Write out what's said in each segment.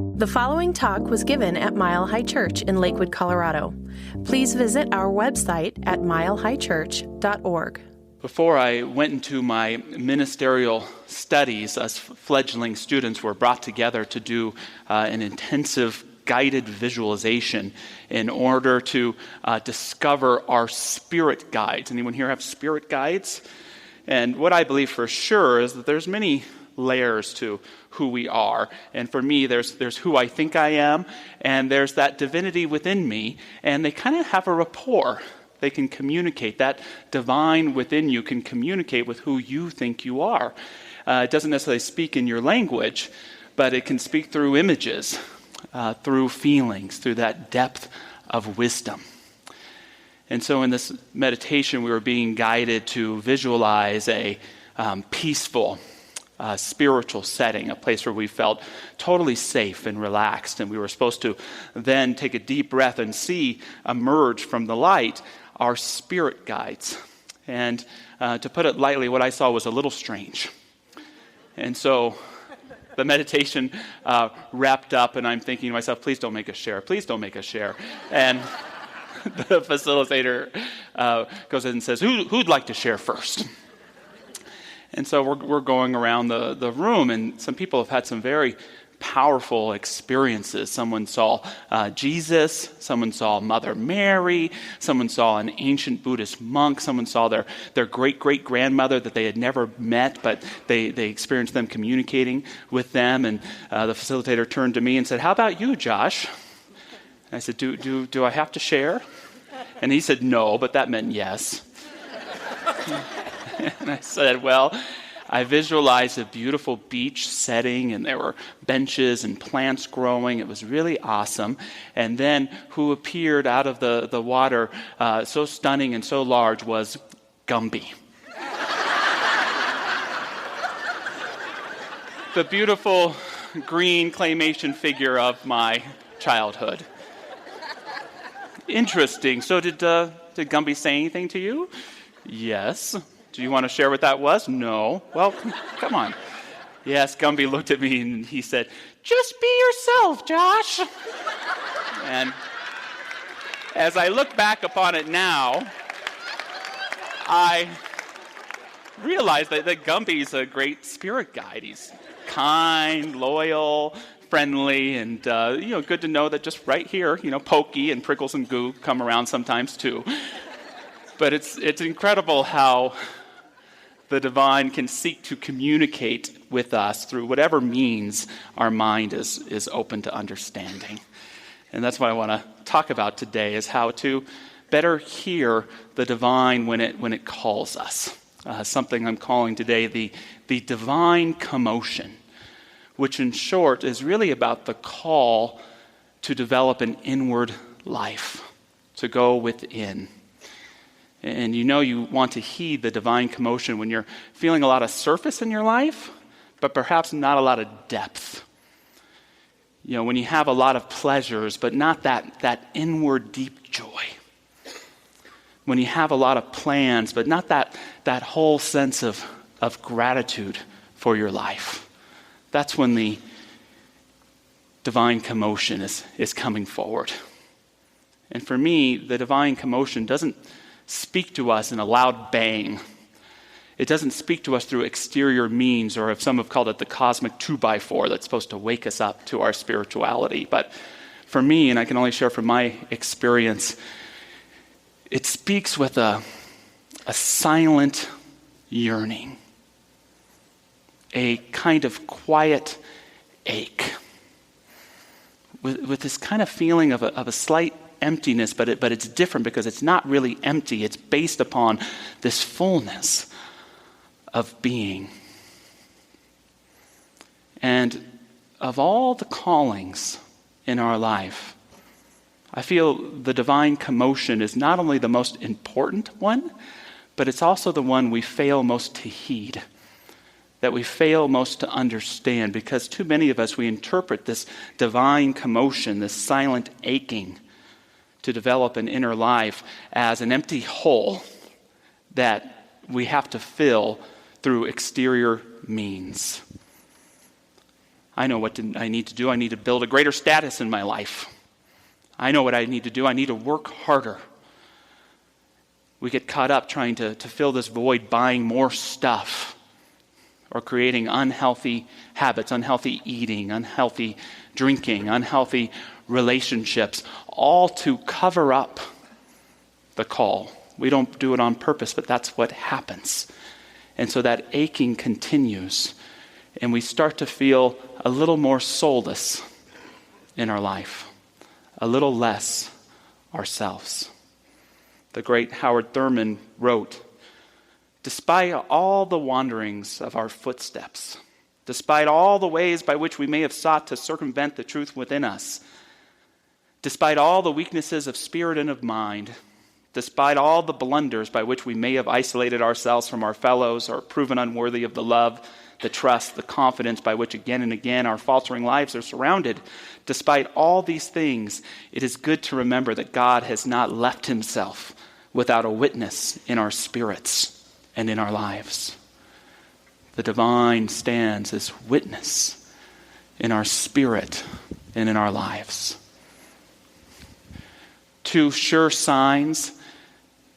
The following talk was given at Mile High Church in Lakewood, Colorado. Please visit our website at milehighchurch.org. Before I went into my ministerial studies, us fledgling students were brought together to do an intensive guided visualization in order to discover our spirit guides. Anyone here have spirit guides? And what I believe for sure is that there's many layers to who we are. And for me, there's who I think I am, and there's that divinity within me, and they kind of have a rapport. They can communicate. That divine within you can communicate with who you think you are. It doesn't necessarily speak in your language, but it can speak through images, through feelings, through that depth of wisdom. And so in this meditation, we were being guided to visualize a peaceful, spiritual setting, a place where we felt totally safe and relaxed. And we were supposed to then take a deep breath and see emerge from the light our spirit guides. And to put it lightly, what I saw was a little strange. And so the meditation wrapped up, and I'm thinking to myself, please don't make us share. Please don't make us share. And the facilitator goes in and says, who'd like to share first? And so we're going around the room, and some people have had some very powerful experiences. Someone saw Jesus, someone saw Mother Mary, someone saw an ancient Buddhist monk, someone saw their great-great-grandmother that they had never met, but they experienced them communicating with them. And the facilitator turned to me and said, "How about you, Josh?" And I said, do I have to share? And he said, "No," but that meant yes. And I said, well, I visualized a beautiful beach setting, and there were benches and plants growing. It was really awesome. And then who appeared out of the water so stunning and so large was Gumby. The beautiful green claymation figure of my childhood. Interesting. So did Gumby say anything to you? Yes. Do you want to share what that was? No. Well, come on. Yes, Gumby looked at me and he said, "Just be yourself, Josh." And as I look back upon it now, I realize that Gumby's a great spirit guide. He's kind, loyal, friendly, and good to know that just right here, Pokey and Prickles and Goo come around sometimes too. But it's incredible how the divine can seek to communicate with us through whatever means our mind is open to understanding. And that's what I want to talk about today, is how to better hear the divine when it calls us. Something I'm calling today the Divine Commotion, which in short is really about the call to develop an inward life, to go within. And you want to heed the divine commotion when you're feeling a lot of surface in your life, but perhaps not a lot of depth. When you have a lot of pleasures, but not that inward deep joy. When you have a lot of plans, but not that whole sense of gratitude for your life. That's when the divine commotion is coming forward. And for me, the divine commotion doesn't speak to us in a loud bang. It doesn't speak to us through exterior means, or if some have called it the cosmic 2x4 that's supposed to wake us up to our spirituality. But for me, and I can only share from my experience, it speaks with a silent yearning, a kind of quiet ache, with this kind of feeling of a slight emptiness, but it's different because it's not really empty. It's based upon this fullness of being. And of all the callings in our life, I feel the divine commotion is not only the most important one, but it's also the one we fail most to heed, that we fail most to understand, because too many of us, we interpret this divine commotion, this silent aching, to develop an inner life as an empty hole that we have to fill through exterior means. I know what I need to do. I need to build a greater status in my life. I know what I need to do. I need to work harder. We get caught up trying to fill this void, buying more stuff, or creating unhealthy habits, unhealthy eating, unhealthy drinking, unhealthy relationships, all to cover up the call. We don't do it on purpose, but that's what happens. And so that aching continues, and we start to feel a little more soulless in our life, a little less ourselves. The great Howard Thurman wrote, "Despite all the wanderings of our footsteps, despite all the ways by which we may have sought to circumvent the truth within us, despite all the weaknesses of spirit and of mind, despite all the blunders by which we may have isolated ourselves from our fellows or proven unworthy of the love, the trust, the confidence by which again and again our faltering lives are surrounded, despite all these things, it is good to remember that God has not left himself without a witness in our spirits and in our lives. The divine stands as witness in our spirit and in our lives." 2 sure signs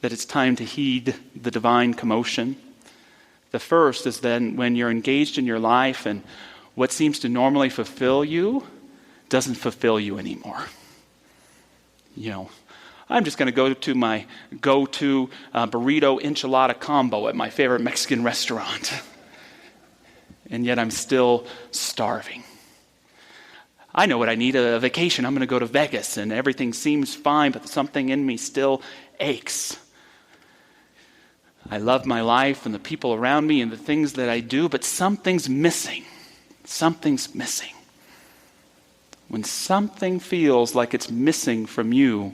that it's time to heed the divine commotion. The first is then when you're engaged in your life and what seems to normally fulfill you doesn't fulfill you anymore. I'm just going to go to my go-to burrito enchilada combo at my favorite Mexican restaurant. And yet I'm still starving. I know what I need, a vacation. I'm going to go to Vegas and everything seems fine, but something in me still aches. I love my life and the people around me and the things that I do, but something's missing. Something's missing. When something feels like it's missing from you,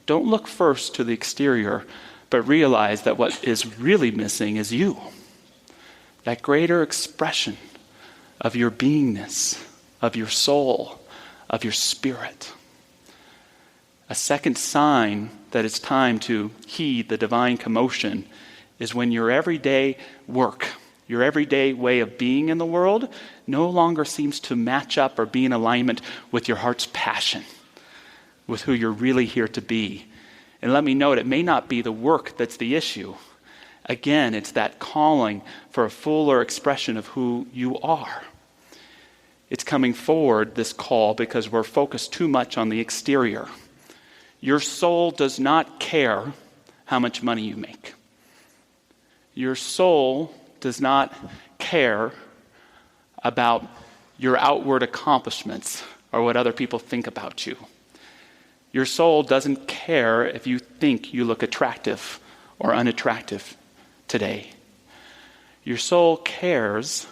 don't look first to the exterior, but realize that what is really missing is you. That greater expression of your beingness, of your soul, of your spirit. A second sign that it's time to heed the divine commotion is when your everyday work, your everyday way of being in the world no longer seems to match up or be in alignment with your heart's passion, with who you're really here to be. And let me note, it may not be the work that's the issue. Again, it's that calling for a fuller expression of who you are. It's coming forward, this call, because we're focused too much on the exterior. Your soul does not care how much money you make. Your soul does not care about your outward accomplishments or what other people think about you. Your soul doesn't care if you think you look attractive or unattractive today. Your soul cares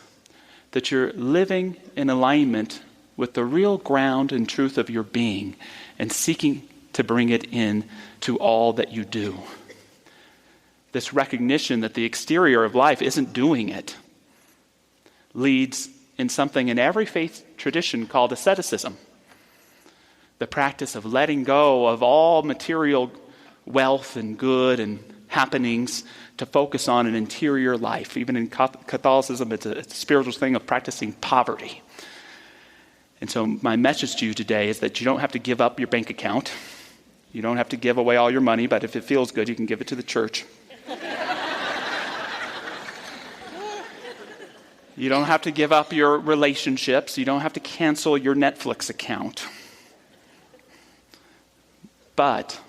that you're living in alignment with the real ground and truth of your being and seeking to bring it in to all that you do. This recognition that the exterior of life isn't doing it leads in something in every faith tradition called asceticism. The practice of letting go of all material wealth and good and happenings to focus on an interior life. Even in Catholicism, it's a spiritual thing of practicing poverty. And so my message to you today is that you don't have to give up your bank account. You don't have to give away all your money, but if it feels good, you can give it to the church. You don't have to give up your relationships. You don't have to cancel your Netflix account. But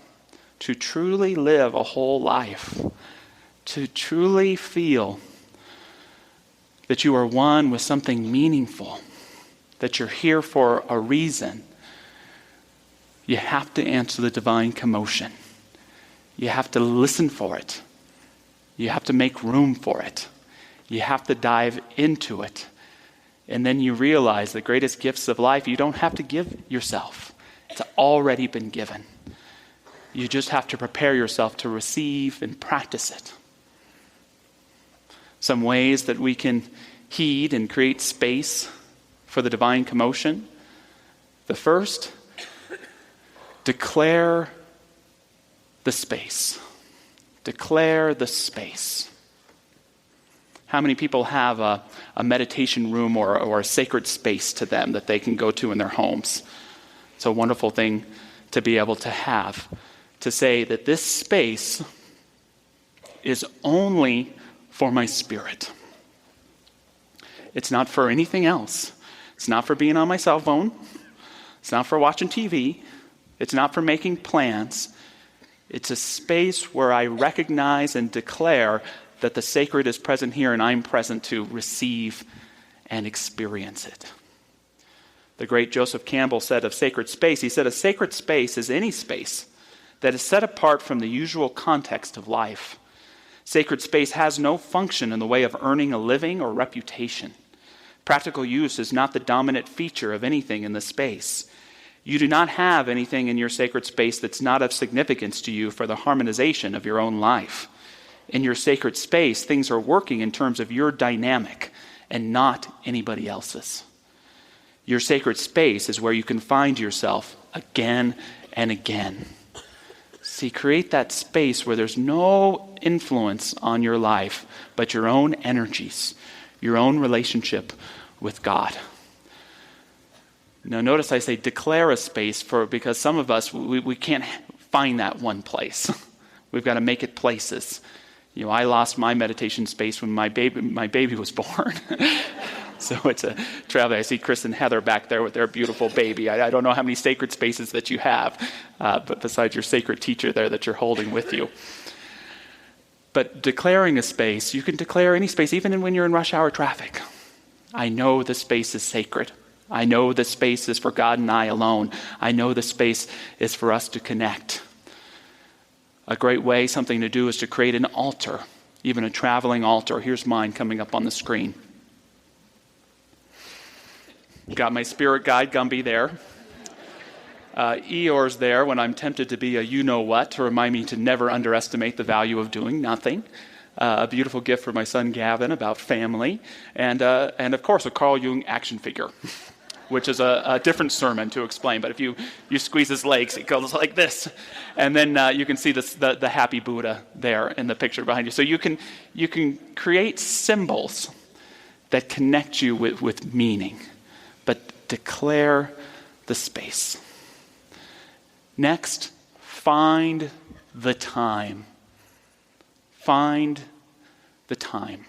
to truly live a whole life, to truly feel that you are one with something meaningful, that you're here for a reason, you have to answer the divine commotion. You have to listen for it. You have to make room for it. You have to dive into it. And then you realize the greatest gifts of life, you don't have to give yourself. It's already been given. You just have to prepare yourself to receive and practice it. Some ways that we can heed and create space for the divine commotion. The first, declare the space. Declare the space. How many people have a meditation room or a sacred space to them that they can go to in their homes? It's a wonderful thing to be able to have, to say that this space is only for my spirit. It's not for anything else. It's not for being on my cell phone. It's not for watching TV. It's not for making plans. It's a space where I recognize and declare that the sacred is present here and I'm present to receive and experience it. The great Joseph Campbell said of sacred space, he said, a sacred space is any space that is set apart from the usual context of life. Sacred space has no function in the way of earning a living or reputation. Practical use is not the dominant feature of anything in the space. You do not have anything in your sacred space that's not of significance to you for the harmonization of your own life. In your sacred space, things are working in terms of your dynamic and not anybody else's. Your sacred space is where you can find yourself again and again. See, create that space where there's no influence on your life but your own energies, your own relationship with God. Now, notice I say declare a space because some of us, we can't find that one place. We've got to make it places. I lost my meditation space when my baby was born. So it's a travel. I see Chris and Heather back there with their beautiful baby. I don't know how many sacred spaces that you have, but besides your sacred teacher there that you're holding with you. But declaring a space, you can declare any space, even when you're in rush hour traffic. I know the space is sacred. I know the space is for God and I alone. I know the space is for us to connect. A great way, something to do, is to create an altar, even a traveling altar. Here's mine coming up on the screen. Got my spirit guide, Gumby, there. Eeyore's there when I'm tempted to be a you-know-what, to remind me to never underestimate the value of doing nothing. A beautiful gift for my son Gavin about family. And of course, a Carl Jung action figure, which is a different sermon to explain. But if you squeeze his legs, it goes like this. And then you can see the happy Buddha there in the picture behind you. So you can create symbols that connect you with meaning, but declare the space. Next, find the time. Find the time.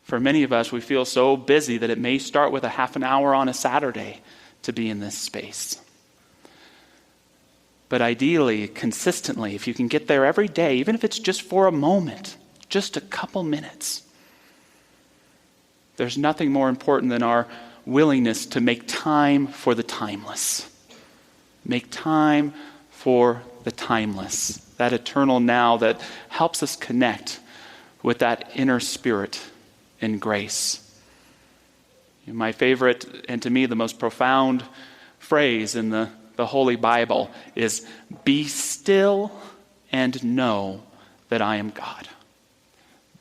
For many of us, we feel so busy that it may start with a half an hour on a Saturday to be in this space. But ideally, consistently, if you can get there every day, even if it's just for a moment, just a couple minutes, there's nothing more important than our willingness to make time for the timeless. Make time for the timeless, that eternal now that helps us connect with that inner spirit in grace. My favorite, and to me the most profound phrase in the Holy Bible is, "Be still and know that I am God."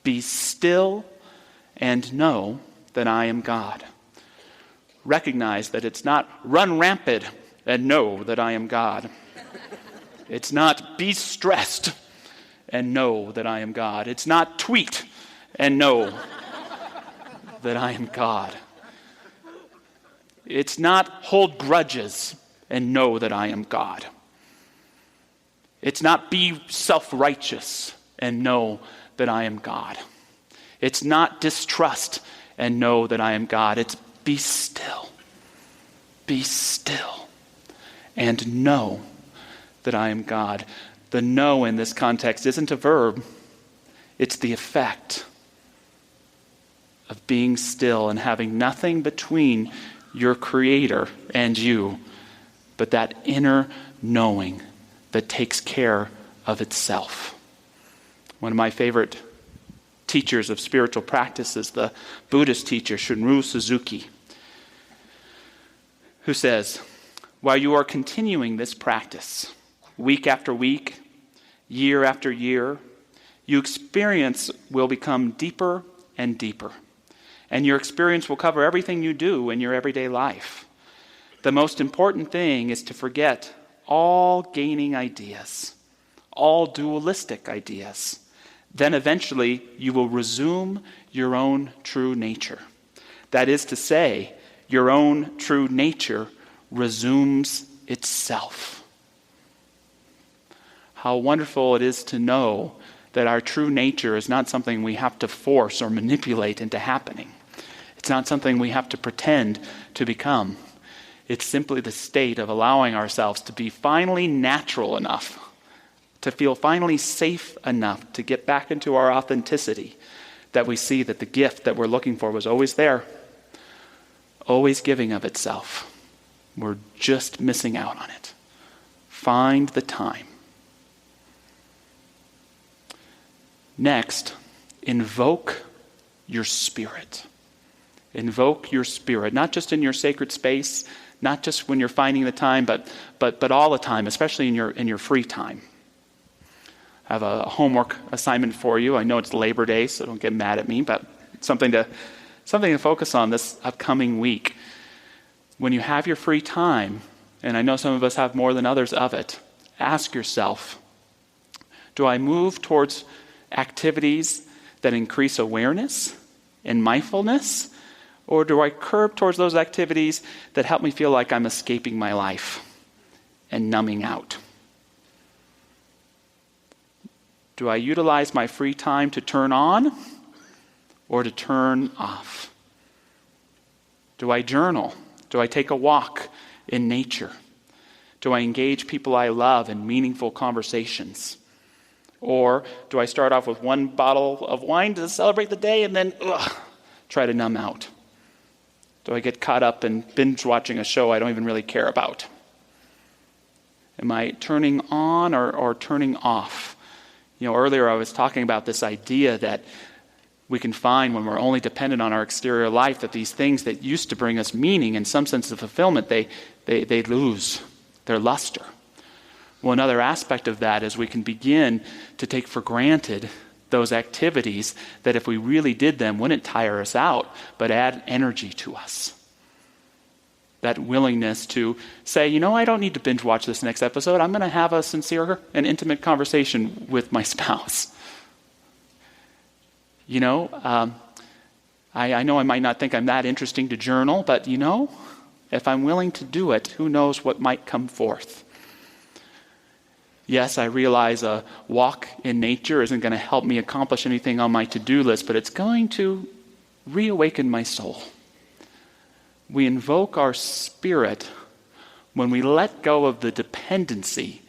Be still and know that I am God. Recognize that it's not run rampant and know that I am God. It's not be stressed and know that I am God. It's not tweet and know that I am God. It's not hold grudges and know that I am God. It's not be self-righteous and know that I am God. It's not distrust and know that I am God. It's be still. Be still and know that I am God. The know in this context isn't a verb. It's the effect of being still and having nothing between your Creator and you, but that inner knowing that takes care of itself. One of my favorite teachers of spiritual practice is the Buddhist teacher Shunryu Suzuki, who says, while you are continuing this practice, week after week, year after year, your experience will become deeper and deeper. And your experience will cover everything you do in your everyday life. The most important thing is to forget all gaining ideas, all dualistic ideas. then eventually you will resume your own true nature. That is to say, your own true nature resumes itself. How wonderful it is to know that our true nature is not something we have to force or manipulate into happening. It's not something we have to pretend to become. It's simply the state of allowing ourselves to be finally natural enough, to feel finally safe enough to get back into our authenticity, that we see that the gift that we're looking for was always there, always giving of itself. We're just missing out on it. Find the time. Next, invoke your spirit. Invoke your spirit, not just in your sacred space, not just when you're finding the time, but all the time, especially in your free time. I have a homework assignment for you. I know it's Labor Day, so don't get mad at me, but it's something to focus on this upcoming week. When you have your free time, and I know some of us have more than others of it, ask yourself, do I move towards activities that increase awareness and mindfulness, or do I curb towards those activities that help me feel like I'm escaping my life and numbing out? Do I utilize my free time to turn on or to turn off? Do I journal? Do I take a walk in nature? Do I engage people I love in meaningful conversations? Or do I start off with one bottle of wine to celebrate the day and then try to numb out? Do I get caught up in binge watching a show I don't even really care about? Am I turning on or turning off? Earlier I was talking about this idea that we can find when we're only dependent on our exterior life that these things that used to bring us meaning and some sense of fulfillment, they lose their luster. Well, another aspect of that is we can begin to take for granted those activities that if we really did them wouldn't tire us out, but add energy to us. That willingness to say, I don't need to binge watch this next episode. I'm going to have a sincere and intimate conversation with my spouse. I know I might not think I'm that interesting to journal, but if I'm willing to do it, who knows what might come forth. Yes, I realize a walk in nature isn't going to help me accomplish anything on my to-do list, but it's going to reawaken my soul. We invoke our spirit when we let go of the dependency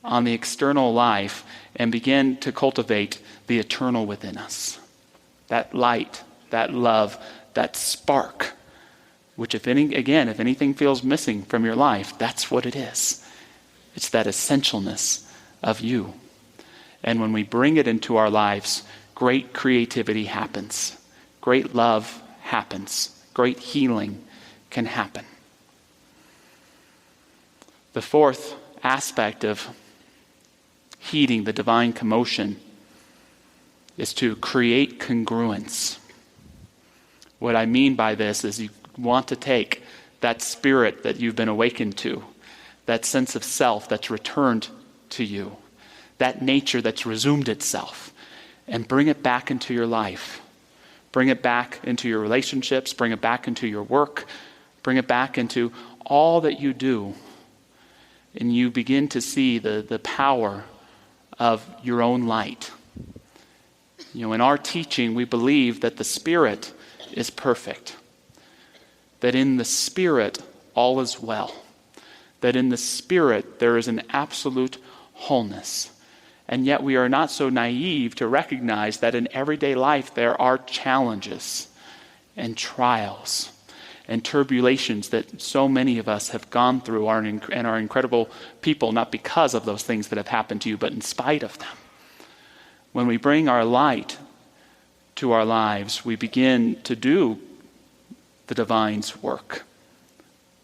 on the external life and begin to cultivate the eternal within us. That light, that love, that spark, which if anything feels missing from your life, that's what it is. It's that essentialness of you. And when we bring it into our lives, great creativity happens. Great love happens. Great healing can happen. The fourth aspect of heeding the divine commotion is to create congruence. What I mean by this is you want to take that spirit that you've been awakened to, that sense of self that's returned to you, that nature that's resumed itself, and bring it back into your life. Bring it back into your relationships, bring it back into your work, bring it back into all that you do. And you begin to see the power of your own light. In our teaching, we believe that the Spirit is perfect. That in the Spirit, all is well. That in the Spirit, there is an absolute wholeness. And yet we are not so naive to recognize that in everyday life, there are challenges and trials and turbulations that so many of us have gone through and are incredible people, not because of those things that have happened to you, but in spite of them. When we bring our light to our lives, we begin to do the divine's work.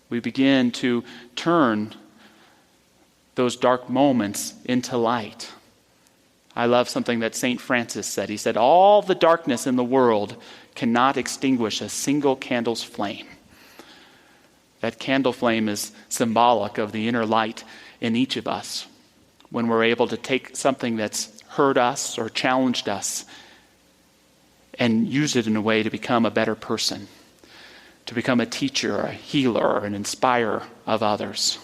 We begin to turn those dark moments into light. I love something that St. Francis said. He said, all the darkness in the world cannot extinguish a single candle's flame. That candle flame is symbolic of the inner light in each of us. When we're able to take something that's hurt us or challenged us, and use it in a way to become a better person, to become a teacher, a healer, or an inspirer of others.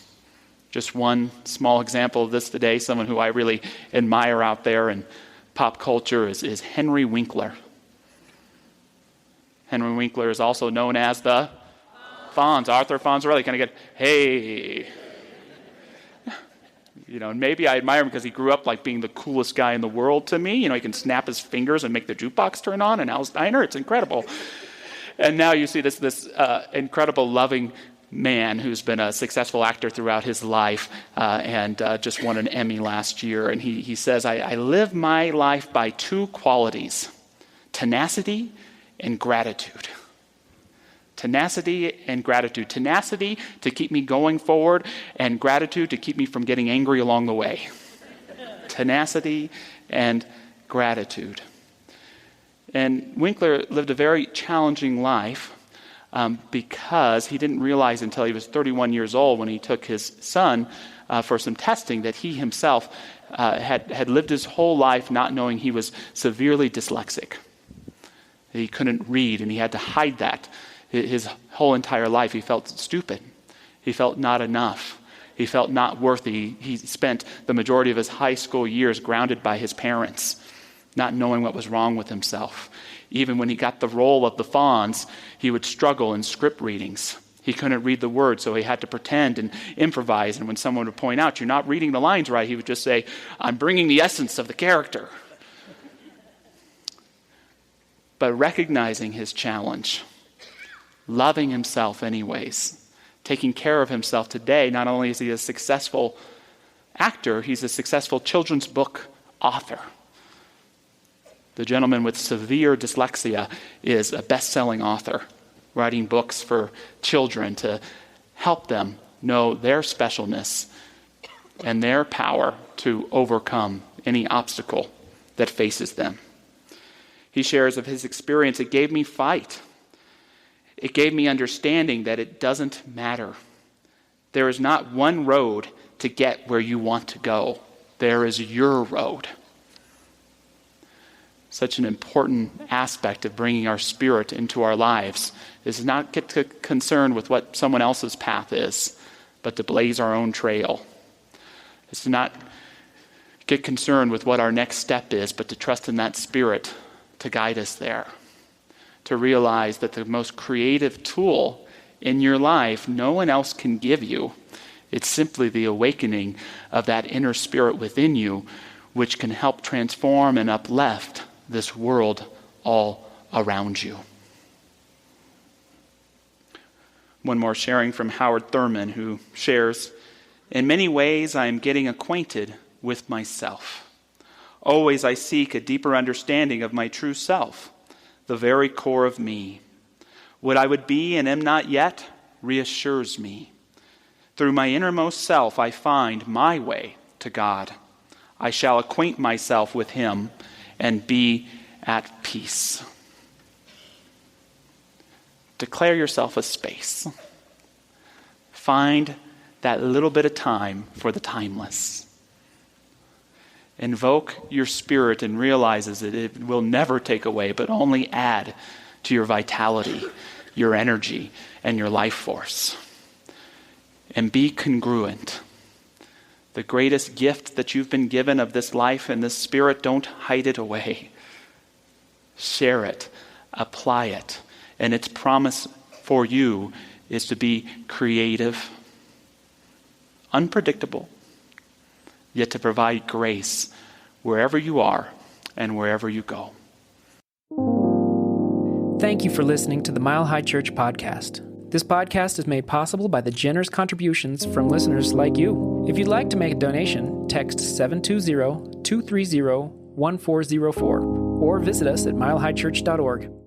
Just one small example of this today, someone who I really admire out there in pop culture is Henry Winkler. Henry Winkler is also known as the Fonz, Arthur Fonzarelli. Kind of get, hey. And maybe I admire him because he grew up like being the coolest guy in the world to me. He can snap his fingers and make the jukebox turn on, and Al Steiner, it's incredible. And now you see this incredible, loving man who's been a successful actor throughout his life and just won an Emmy last year. And he says, I live my life by two qualities, tenacity and gratitude. Tenacity and gratitude. Tenacity to keep me going forward, and gratitude to keep me from getting angry along the way. Tenacity and gratitude. And Winkler lived a very challenging life because he didn't realize until he was 31 years old, when he took his son for some testing, that he himself had lived his whole life not knowing he was severely dyslexic. He couldn't read, and he had to hide that. His whole entire life, he felt stupid. He felt not enough. He felt not worthy. He spent the majority of his high school years grounded by his parents, not knowing what was wrong with himself. Even when he got the role of the Fonz, he would struggle in script readings. He couldn't read the words, so he had to pretend and improvise. And when someone would point out, you're not reading the lines right, he would just say, I'm bringing the essence of the character. But recognizing his challenge, loving himself anyways, taking care of himself today, not only is he a successful actor, he's a successful children's book author. The gentleman with severe dyslexia is a best-selling author, writing books for children to help them know their specialness and their power to overcome any obstacle that faces them. He shares of his experience, it gave me fight. It gave me understanding that it doesn't matter. There is not one road to get where you want to go. There is your road. Such an important aspect of bringing our spirit into our lives is not get concerned with what someone else's path is, but to blaze our own trail. It's to not get concerned with what our next step is, but to trust in that spirit to guide us there. To realize that the most creative tool in your life, no one else can give you. It's simply the awakening of that inner spirit within you, which can help transform and uplift this world all around you. One more sharing from Howard Thurman, who shares, in many ways I am getting acquainted with myself. Always I seek a deeper understanding of my true self, the very core of me. What I would be and am not yet reassures me. Through my innermost self I find my way to God. I shall acquaint myself with Him and be at peace. Declare yourself a space. Find that little bit of time for the timeless. Invoke your spirit and realizes that it will never take away, but only add to your vitality, your energy, and your life force. And be congruent. The greatest gift that you've been given of this life and this spirit, don't hide it away. Share it. Apply it. And its promise for you is to be creative, unpredictable, yet to provide grace wherever you are and wherever you go. Thank you for listening to the Mile High Church podcast. This podcast is made possible by the generous contributions from listeners like you. If you'd like to make a donation, text 720-230-1404 or visit us at milehighchurch.org.